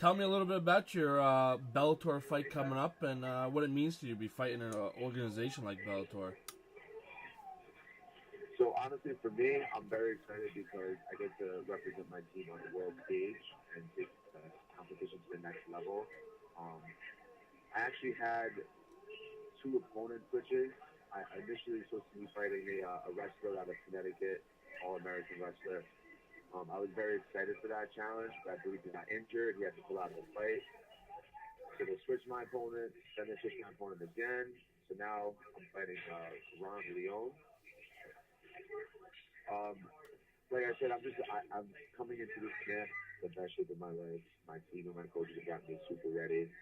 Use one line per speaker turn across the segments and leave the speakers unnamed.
Tell me a little bit about your Bellator fight coming up and what it means to you to be fighting in an organization like Bellator.
So honestly, for me, I'm very excited because I get to represent my team on the world stage and take the competition to the next level. Um, I actually had two opponent switches. I initially was supposed to be fighting a wrestler out of Connecticut, All-American wrestler. I was very excited for that challenge, but I believe he got injured. He had to pull out of the fight. So they switched my opponent, then they switched my opponent again. So now I'm fighting Ron Leone. Um, like I said, I'm coming into this camp the best shape of my life. My team and my coaches have got me super ready.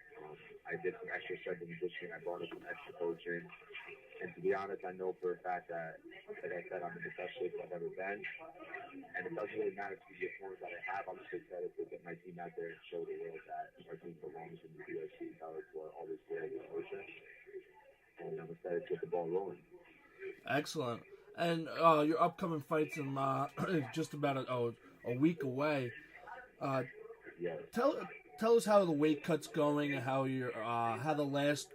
I did some extra strength and conditioning. I brought in some extra coaching. And to be honest, I know for a fact that, like I said, I'm in the best shape I've ever been. And it doesn't really matter to the opponents that I have. I'm just excited to get my team out there and show the world that our team belongs in the UFC, Bellator, all this way, ocean. And I'm excited to get the ball rolling.
Excellent. And your upcoming fights in just about a week away. Uh,
Yes.
tell us how the weight cut's going and how the last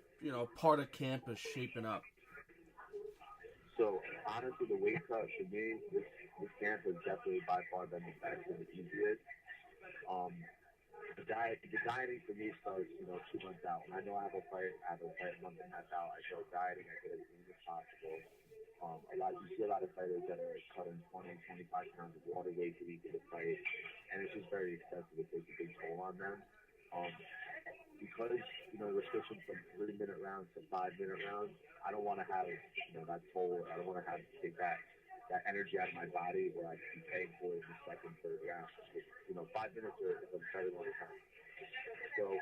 part of camp is shaping up.
So honestly, the weight cut for me, this camp has definitely by far been the best and the easiest. Um, the dieting for me starts, 2 months out. When I know I have a fight a month and a half out. I start dieting. I get as lean as possible. You see a lot of fighters that are cutting 20, 25 pounds of water weight to eat to the fight, and it's just very excessive. It takes a big toll on them. Um, because we're switching from 3-minute rounds to 5-minute rounds. I don't want to have that toll. I don't want to have to take that energy out of my body where I can be paying for it in the second, third round. 5 minutes is a very long time. So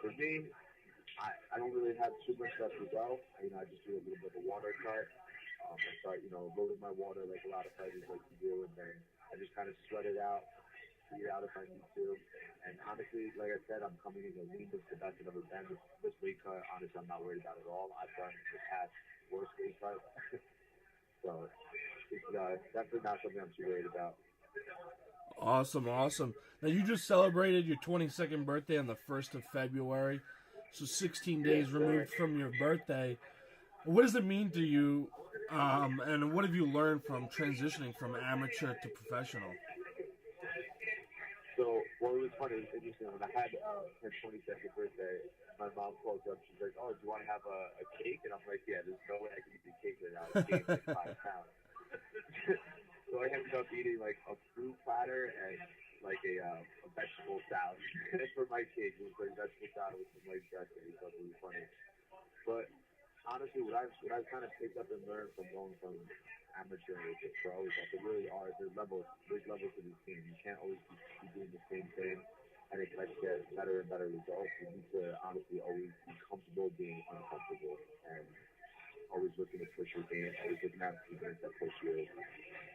for me, I don't really have too much left to go. I just do a little bit of a water cut. I start, loading my water like a lot of fighters like to do, and then I just kind of sweat it out, eat out if I need to. And honestly, like I said, I'm coming in the leanest, the best I've ever been. This weight cut, honestly, I'm not worried about it at all. I've done the past worst weight cut. So it's definitely not something I'm too worried about.
Awesome, awesome. Now you just celebrated your 22nd birthday on the 1st of February, so 16 days removed from your birthday. What does it mean to you, and what have you learned from transitioning from amateur to professional?
So, it was funny. It was interesting. When I had her 22nd birthday, my mom called up. She's like, "Oh, do you want to have a cake?" And I'm like, "Yeah, there's no way I can eat the cake without gaining like 5 pounds." So I ended up eating like a fruit platter and like a vegetable salad for my cake. It was like vegetable salad with some like dressing. It was really funny. But honestly, what I've kind of picked up and learned from going from amateur to pro is that there's levels to this game. You can't always be doing the same thing and expect to get better and better results. You need to honestly always be comfortable being uncomfortable and always looking to push your game, always looking at events that push you.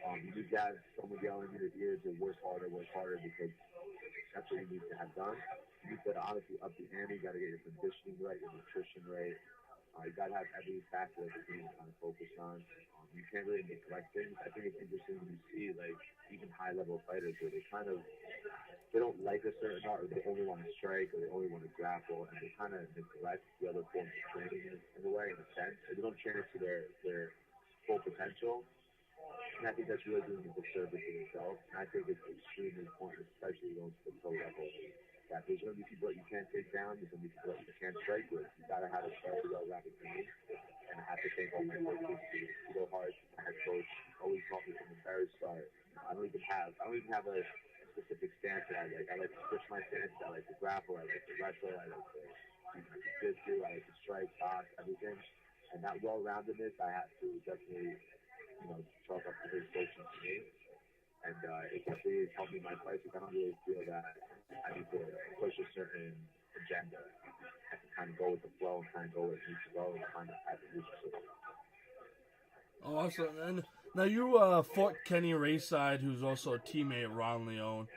You need to have someone yelling in your ear to work harder because that's what you need to have done. You need to honestly up the ante. You got to get your conditioning right, your nutrition right. You got to have every facet of the game kind of focused on. You can't really neglect things. I think it's interesting when you see like even high-level fighters where they don't like a certain art, or they only want to strike, or they only want to grapple, and they kind of neglect the other forms of training in a way, in a sense. Or they don't train it to their full potential. And I think that's really doing a disservice to themselves. And I think it's extremely important, especially going to the pro level, that there's going to be people that you can't take down. There's going to be people that you can't strike with. You got to have a very well-rounded game. And I have to thank all my coaches, Tito Hart, my head coach, always taught me from the very start. I don't even have a specific stance that I like. I like to switch my stance. I like to grapple. I like to wrestle. I like to jiu-jitsu. I like to strike, box, everything. And that well-roundedness, I have to definitely chalk up to his coaching to me. And it definitely helped me in my fight because I don't really feel that I need to push a certain agenda. I can kind of go with the flow and kind of go where it needs to go and kind of have to reach a certain.
Awesome. And now you fought Kenny Rayside, who's also a teammate of Ron Leone.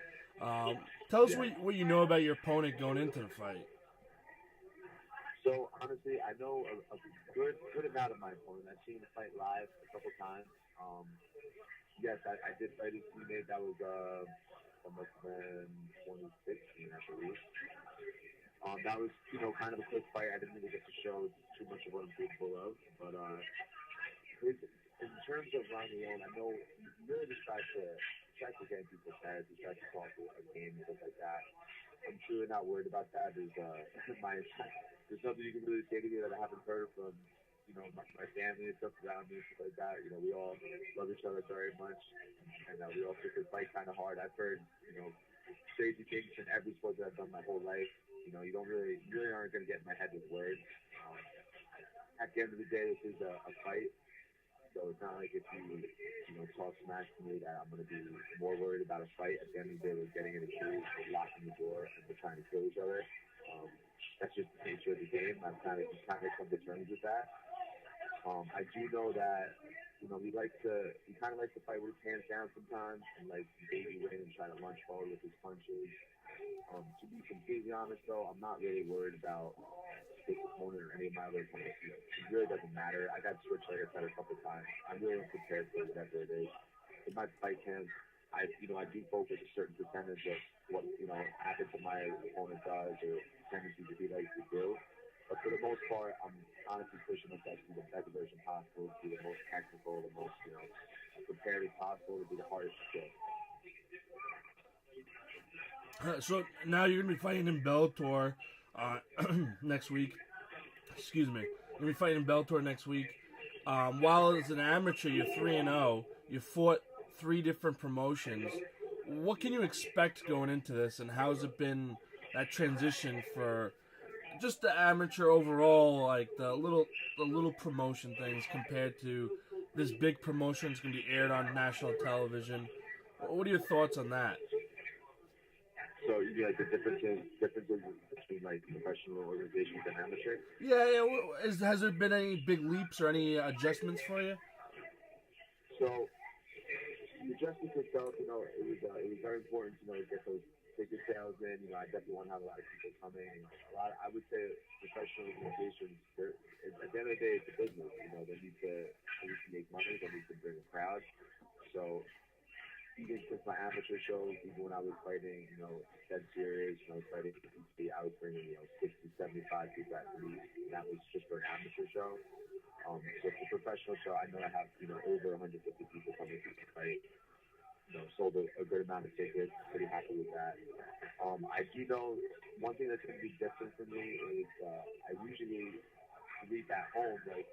Tell us what you know about your opponent going into the fight.
So honestly, I know a good amount of my opponent. I've seen him fight live a couple times. Yes, I did fight his teammate. That must have been 2016, I believe. That was, kind of a quick fight. I didn't really get to show too much of what I'm capable of. But in terms of Ronnie Leone, I know he really just tries to get in people's heads. He tries to talk a game and stuff like that. I'm truly not worried about that. There's nothing you can really say to me that I haven't heard from, my family and stuff around me and stuff like that. We all love each other very much, and we all think we fight kind of hard. I've heard, crazy things in every sport that I've done my whole life. You really aren't going to get in my head with words. At the end of the day, this is a fight. So it's not like if you talk smash to me that I'm going to be more worried about a fight. At the end of the day, we're getting in a cage, we're locking the door, and we're trying to kill each other. That's just the nature of the game. I've kind of come to terms with that. I do know that, we kind of like to fight with his hands down sometimes and like baby win and try to lunge forward with his punches. To be completely honest though, I'm not really worried about this opponent or any of my other opponents. It really doesn't matter. I got switched, like I said, a couple times. I'm really unprepared for whatever it is. In my fight camp, I do focus a certain percentage of what, habits that my opponent does or tendencies that he likes to do. But for the most part, I'm honestly pushing myself to be the best version possible, to be the most technical, the most, prepared as possible, to be the hardest to kill.
So now you're going to be fighting in Bellator next week. Excuse me. You're going to be fighting in Bellator next week. While as an amateur, you're 3-0. You fought 3 different promotions. What can you expect going into this, and how's it been, that transition for just the amateur overall, like the little promotion things compared to this big promotion that's going to be aired on national television? What are your thoughts on that?
So you mean like the differences between like professional organizations and amateur?
Yeah. Has there been any big leaps or any adjustments for you?
So the adjustments itself, it was very important to get those ticket sales in. I definitely want to have a lot of people coming. I would say professional organizations, at the end of the day, it's a business. They need to make money. They need to bring a crowd. So even since my amateur shows, even when I was fighting, dead serious, fighting I was bringing, 60, 75 people at least. And that was just for an amateur show. So for a professional show, I know I have, over 150 people coming to the fight. Sold a good amount of tickets. Pretty happy with that. I do know one thing that's going to be different for me is I usually sleep at home, like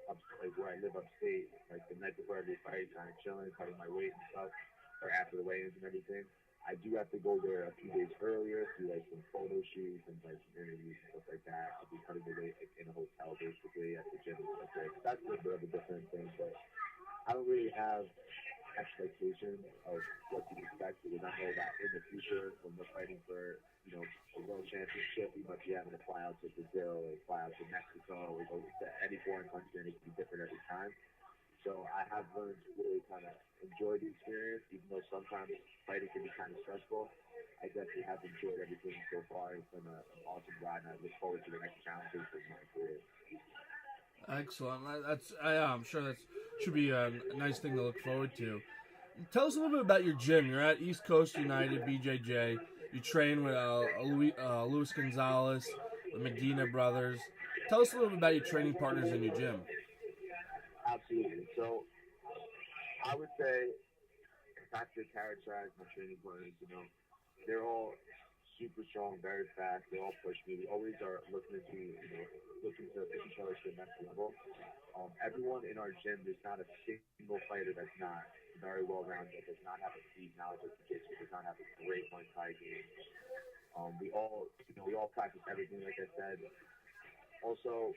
where I live upstate, like the night before every fight, kind of chilling, cutting my weight and stuff, or after the weigh-ins and everything. I do have to go there a few days earlier, do like some photo shoots and like some interviews and stuff like that. I'll be cutting the weight in a hotel basically at the gym and stuff like that. That's a little bit of a different thing, but I don't really have expectations of what to expect, because I know that in the future when we're fighting for a world championship, we might be having to fly out to Brazil or fly out to Mexico or go to any foreign country, and it can be different every time. So I have learned to really kind of enjoy the experience, even though sometimes fighting can be kind of stressful. I definitely have enjoyed everything so far. It's been an awesome ride, and I look forward to the next challenges in my career.
Excellent. I'm sure that should be a nice thing to look forward to. Tell us a little bit about your gym. You're at East Coast United, BJJ. You train with Luis Gonzalez, the Medina brothers. Tell us a little bit about your training partners in your gym.
Absolutely. So I would say, if I have to characterize my training partners, they're all super strong, very fast. They all push me. We always are looking to push each other to the next level. Everyone in our gym, there's not a single fighter that's not very well rounded, does not have a deep knowledge of jiu-jitsu, does not have a great Muay Thai game. We all practice everything, like I said. Also,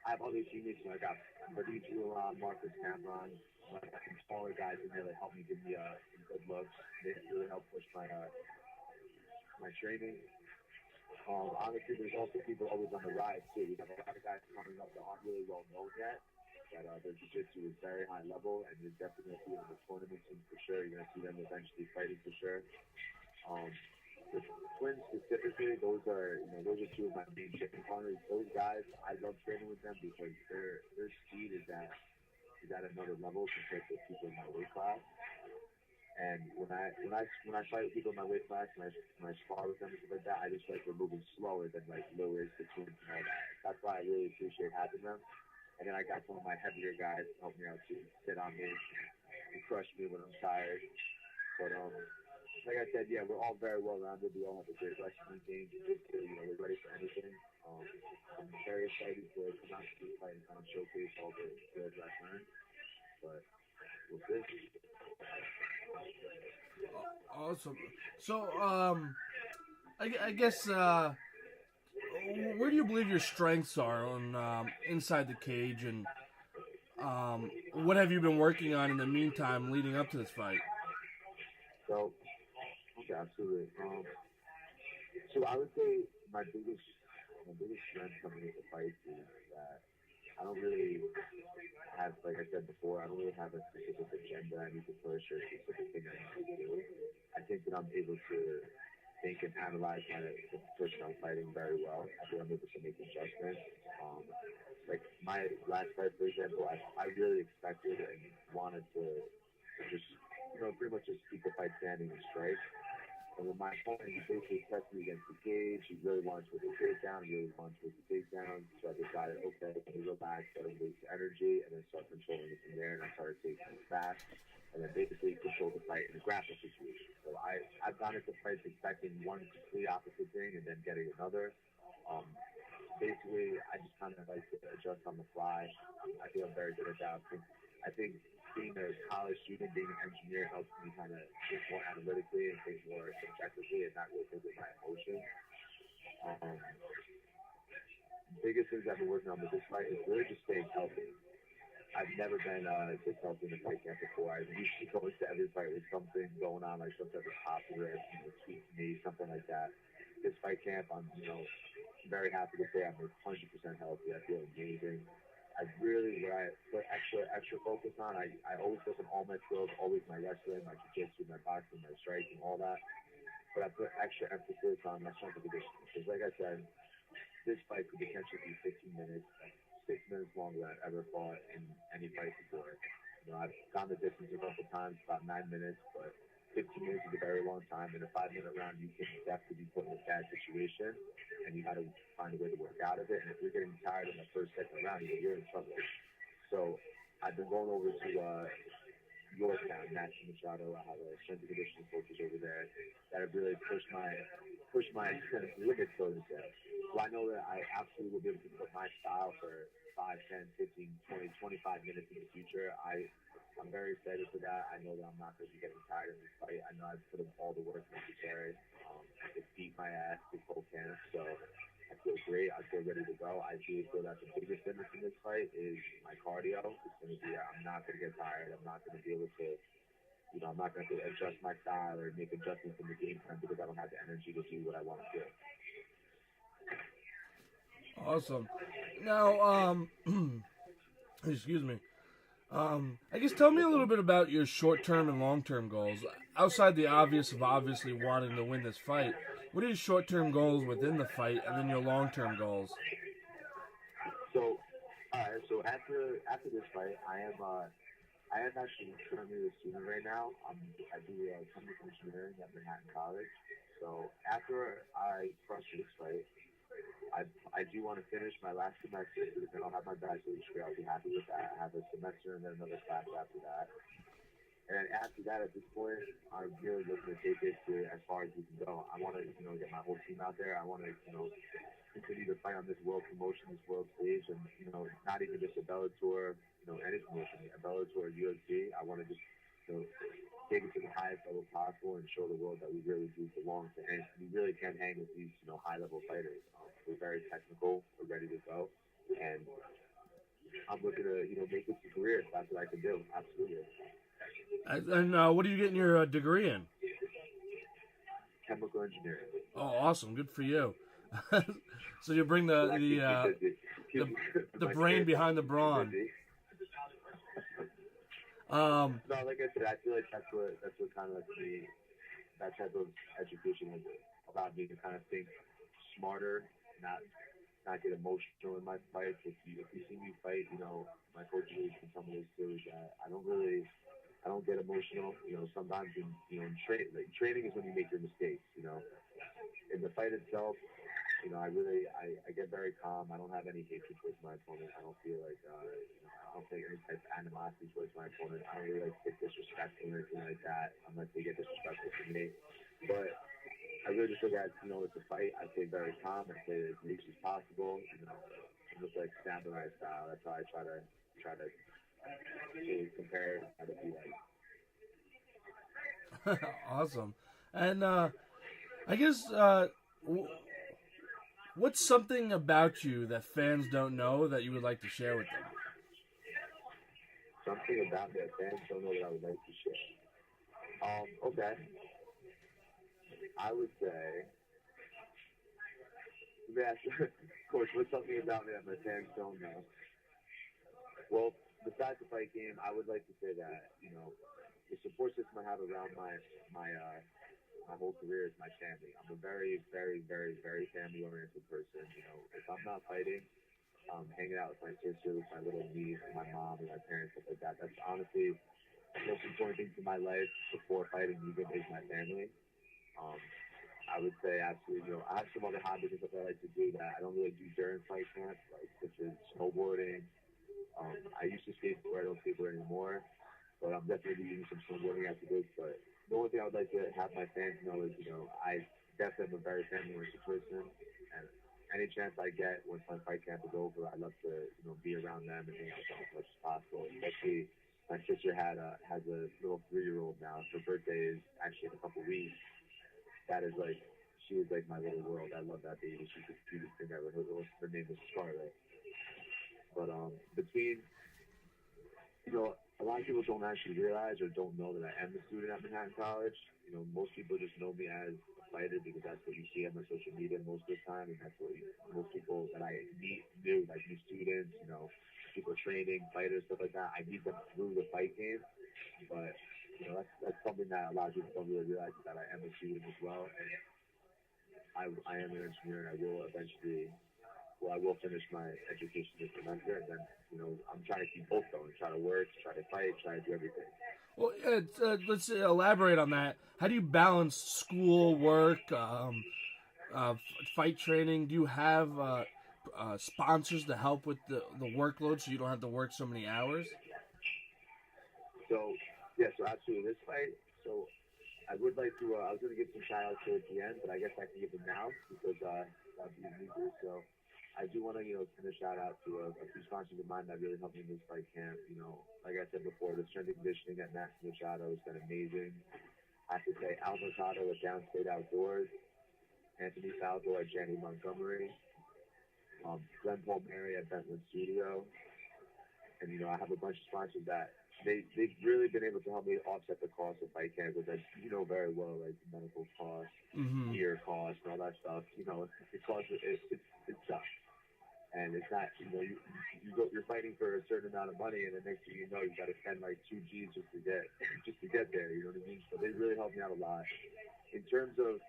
I have other teammates. I got Buddy Julian, Marcus Cameron, some smaller guys in there that help me give me some good looks. They really help push my training. Honestly, there's also people always on the rise too. We have a lot of guys coming up that aren't really well known yet. That their jiu-jitsu is very high level, and you're definitely going to see them in the tournaments for sure. You're going to see them eventually fighting for sure. The twins specifically, those are two of my main training partners. Those guys, I love training with them because their speed is at another level compared to people in my weight class. And when I fight with people in my weight class and when I spar with them and stuff like that, I just like they're moving slower than like lowers the tunes and all that. That's why I really appreciate having them. And then I got some of my heavier guys to help me out to sit on me and crush me when I'm tired. But like I said, yeah, we're all very well rounded. We all have a great wrestling game. We're ready for anything. I'm very excited to come out to this fight and kind of showcase all the skills I've learned. But we'll see.
Awesome. So, I guess, where do you believe your strengths are on inside the cage, and what have you been working on in the meantime leading up to this fight?
So, okay, absolutely. So I would say my biggest strength coming into fights is that I don't really have, like I said before, I don't really have a specific agenda I need to push or a specific thing I need to do. I think that I'm able to think and analyze the person I'm fighting very well. I think I'm able to make adjustments. Like my last fight, for example, I really expected and wanted to just, pretty much just keep the fight standing and straight. And with my opponent, he basically tested me against the cage. He really wanted to put the takedown. He really wanted to put the takedown. So I decided, okay, let me relax, let him lose energy, and then start controlling it from there. And I started taking it fast, and then basically control the fight in a grappling situation. So I've gone into fights expecting one complete opposite thing and then getting another. Um, Basically, I just kind of like to adjust on the fly. I feel I'm very good at that. I think being a college student, being an engineer helps me kind of think more analytically and think more subjectively and not really think with my emotions. Um, Biggest things I've been working on with this fight is really just staying healthy. I've never been this healthy in a fight camp before. I usually go into every fight with something going on, like some type of popular, sweet knee, something like that. This fight camp, I'm, very happy to say I'm 100% healthy. I feel amazing. What I put extra focus on, I always focus on all my skills, always my wrestling, my jiu-jitsu, my boxing, my striking, all that. But I put extra emphasis on my strength and conditioning. Because like I said, this fight could potentially be 15 minutes, 6 minutes longer than I've ever fought in any fight before. I've gone the distance a couple times, about 9 minutes, but 15 minutes is a very long time. In a 5-minute round, you can definitely be put in a bad situation, and you got to find a way to work out of it. And if you're getting tired in the first, second round, you're in trouble. So I've been going over to Yorktown, National Machado. I have a strength and conditioning coaches over there that have really pushed my limits, so to say. So I know that I absolutely will be able to put my style for 5, 10, 15, 20, 25 minutes in the future. I'm very excited for that. I know that I'm not going to be getting tired in this fight. I know I've put in all the work necessary to beat my ass this whole camp. So I feel great. I feel ready to go. I do feel that the biggest difference in this fight is my cardio. It's going to be, I'm not going to get tired. I'm not going to be able to, I'm not going to adjust my style or make adjustments in the game plan because I don't have the energy to do what I want to do.
Awesome. Now, excuse me. I guess tell me a little bit about your short-term and long-term goals. Outside the obvious of obviously wanting to win this fight, what are your short-term goals within the fight, and then your long-term goals?
So, so after this fight, I am actually currently a student right now. I do chemical engineering at Manhattan College. So after I crush this fight, I do want to finish my last semester, because then I'll have my bachelor's degree. I'll be happy with that. I have a semester and then another class after that. And then after that, at this point, I'm really looking to take it to as far as we can go. I want to, get my whole team out there. I want to, continue to fight on this world promotion, this world stage, and, not even just a Bellator, any promotion, a Bellator, UFC. I want to just, take it to the highest level possible and show the world that we really do belong to hang. We really can hang with these, high-level fighters. We're very technical. We're ready to go. And I'm looking to, make this a career. That's what I can do. Absolutely.
And what are you getting your degree in?
Chemical engineering.
Oh, awesome. Good for you. So you bring the brain behind the brawn.
No, like I said, I feel like that's what kind of that type of education is about me, to kind of think smarter, not get emotional in my fights. If you see me fight, my coach really can tell me this too, is that I don't really I don't get emotional. You know, sometimes training is when you make your mistakes. You know, in the fight itself, you know, I get very calm. I don't have any hatred towards my opponent. I don't feel like, I don't feel any type of animosity towards my opponent. I don't really like get disrespectful or anything like that unless they get disrespectful to me. But I really just look at, you know, it's a fight. I stay very calm. I stay as loose as possible. You know, I'm just like samurai style. That's how I try to compare. Try to be like.
Awesome. And I guess what's something about you that fans don't know that you would like to share with them?
Something about that fans don't know that I would like to share. Okay. I would say, coach, what's something about me that my fans don't know? Well, besides the fight game, I would like to say that, you know, the support system I have around my whole career is my family. I'm a very, very, very, very family-oriented person. You know, if I'm not fighting, hanging out with my sister, with my little niece, and my mom, and my parents, stuff like that. That's honestly the most important thing in my life before fighting even is my family. Um, I would say absolutely, you know, I have some other hobbies and stuff I like to do that I don't really do during fight camp, like such as snowboarding. I used to skateboard, I don't skateboard anymore, but I'm definitely doing some snowboarding after this. But the only thing I would like to have my fans know is, you know, I definitely am a very family-oriented person, and any chance I get once my fight camp is over, I love to, you know, be around them and hang out with them as much as possible. Especially my sister has a little 3-year-old now. Her birthday is actually in a couple weeks. That is like, she is like my little world. I love that baby. She's the cutest thing ever. Her name is Scarlett. But between, you know, a lot of people don't actually realize or don't know that I am a student at Manhattan College. You know, most people just know me as a fighter because that's what you see on my social media most of the time, and that's what most people that I meet do, like new students, you know, people training, fighters, stuff like that. I meet them through the fight game, but you know, that's something that a lot of people don't really realize, is that I am a student as well, and I am an engineer, and I will eventually, well, I will finish my education this semester, and then, you know, I'm trying to keep both going, try to work, try to fight, try to do everything.
Well, let's elaborate on that. How do you balance school, work, fight training? Do you have sponsors to help with the workload so you don't have to work so many hours?
So, yeah, so absolutely, this fight, so I would like to, I was going to give some shout outs to at the end, but I guess I can give them now because that'd be legal. So I do want to, you know, send a shout out to a few sponsors of mine that really helped me in this fight camp. You know, like I said before, the strength and conditioning at Max Machado has been amazing. I have to say Al Mercado at Downstate Outdoors, Anthony Falco at Jenny Montgomery, Glenn Palmieri at Bentwood Studio, and you know, I have a bunch of sponsors that they've really been able to help me offset the cost of fight camp, which, as you know very well, like the medical costs,
Mm-hmm.
gear costs, and all that stuff. You know, it costs it sucks, and it's not, you know, you're fighting for a certain amount of money, and the next thing you know, you got to spend like 2 G's just to get there. You know what I mean? So they really helped me out a lot in terms of,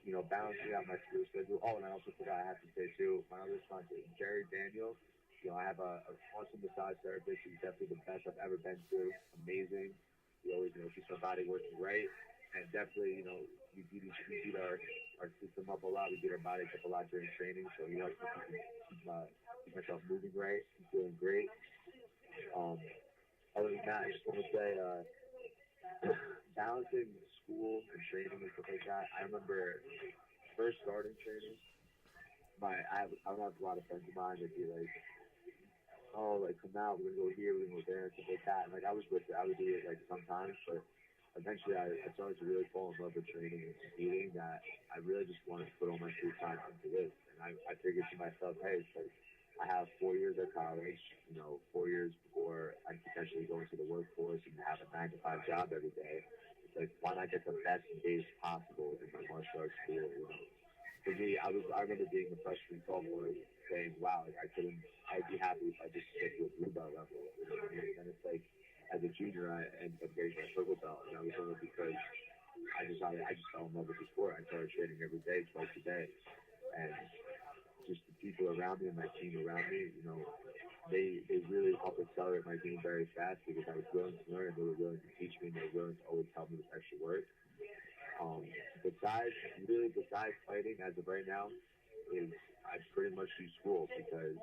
you know, balancing out my school schedule. Oh, and I also forgot, I have to say too, my other sponsor, Jerry Daniels. You know, I have a awesome massage therapist. He's definitely the best I've ever been to. Amazing. He always, you know, keeps my body working right. And definitely, you know, we beat our system up a lot. We beat our bodies up a lot during training. So he helps me keep myself moving right. I'm feeling great. Other than that, I just want to say, balancing school and training and stuff like that. I remember first starting training. I would have a lot of friends of mine that'd be like, oh, like come out, we're gonna go here, we're gonna go there, and stuff like that. And like I was with it, I would do it like sometimes, but eventually I started to really fall in love with training and competing, that I really just wanted to put all my free time into this. And I figured to myself, hey, it's like I have 4 years at college, you know, 4 years before I potentially go into the workforce and have a 9 to 5 job every day. It's like, why not get the best days possible in my martial arts career? You know, for me, I remember being a freshman sophomore saying, wow, like I'd be happy if I just stick with blue belt level. You know what I mean? And it's like, as a junior, I ended up getting my purple belt, and I was only because I just fell in love with the sport. I started training every day, twice a day, and just the people around me and my team around me, you know, they really helped accelerate my game very fast because I was willing to learn. They were willing to teach me. They were willing to always help me with extra work. Um, besides fighting, as of right now, is I pretty much do school because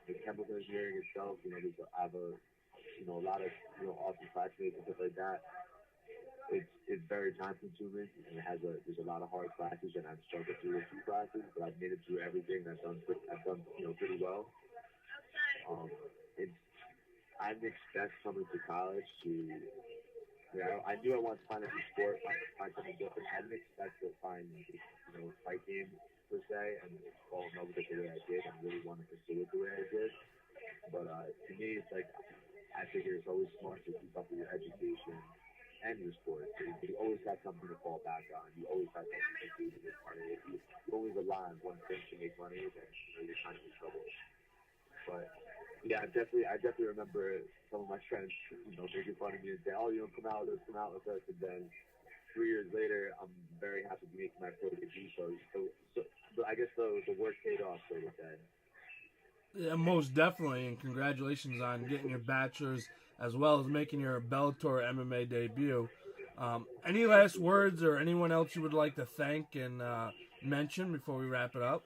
the chemical engineering itself, I have a lot of, awesome classmates and stuff like that. It's very time consuming and there's a lot of hard classes and I've struggled through a few classes, but I've made it through everything and I've done pretty well. It's I didn't expect coming to college to I knew I wanted to find a new sport, find something different. I didn't expect to find fight game per se and fall in love with it the way I did and really want to pursue it the way I did. But to me, it's like I figure it's always smart to keep up with your education and your sport. You always have something to fall back on. You always have something to do to make money. If you always rely on one thing to make money, then you're kind of in trouble. But yeah, I definitely remember some of my friends, making fun of me and saying, "Oh, come out with us." And then 3 years later, I'm very happy to be making my pro debut. So but I guess the work paid off, so to say.
Yeah, most definitely, and congratulations on getting your bachelor's as well as making your Bellator MMA debut. Any last words or anyone else you would like to thank and mention before we wrap it up?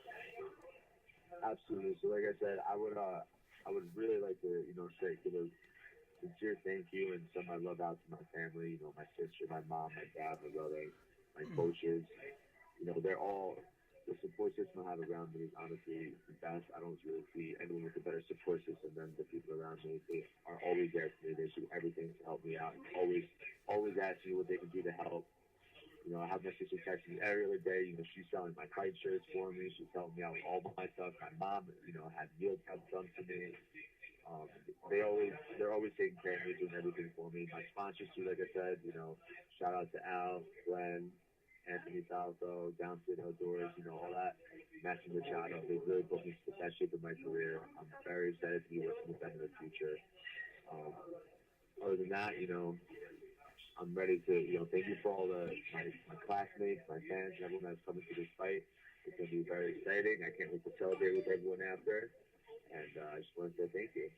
Absolutely. So like I said, I would really like to, give a sincere thank you and send my love out to my family, my sister, my mom, my dad, my brother, my coaches. They're all the support system I have around me is honestly the best. I don't really see anyone with a better support system than the people around me. They are always there for me. They do everything to help me out. Always ask me what they can do to help. I have my sister texting me every other day. She's selling my fight shirts for me. She's helping me out with all my stuff. My mom, had meal prep done for me. They're always taking care of me, doing everything for me. My sponsors too, like I said, shout out to Al, Glenn, Anthony Salvo, Downstairs Outdoors, all that. Matching Machado, they really put me to the best shape of my career. I'm very excited to be working with them in the future. Other than that, I'm ready to, thank you for all my classmates, my fans, and everyone that's coming to this fight. It's going to be very exciting. I can't wait to celebrate with everyone after. And I just want to say thank you.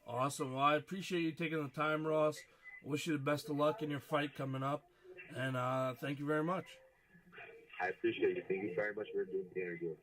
Awesome. Well, I appreciate you taking the time, Ross. Wish you the best of luck in your fight coming up. And thank you very much.
I appreciate you. Thank you very much for doing the interview.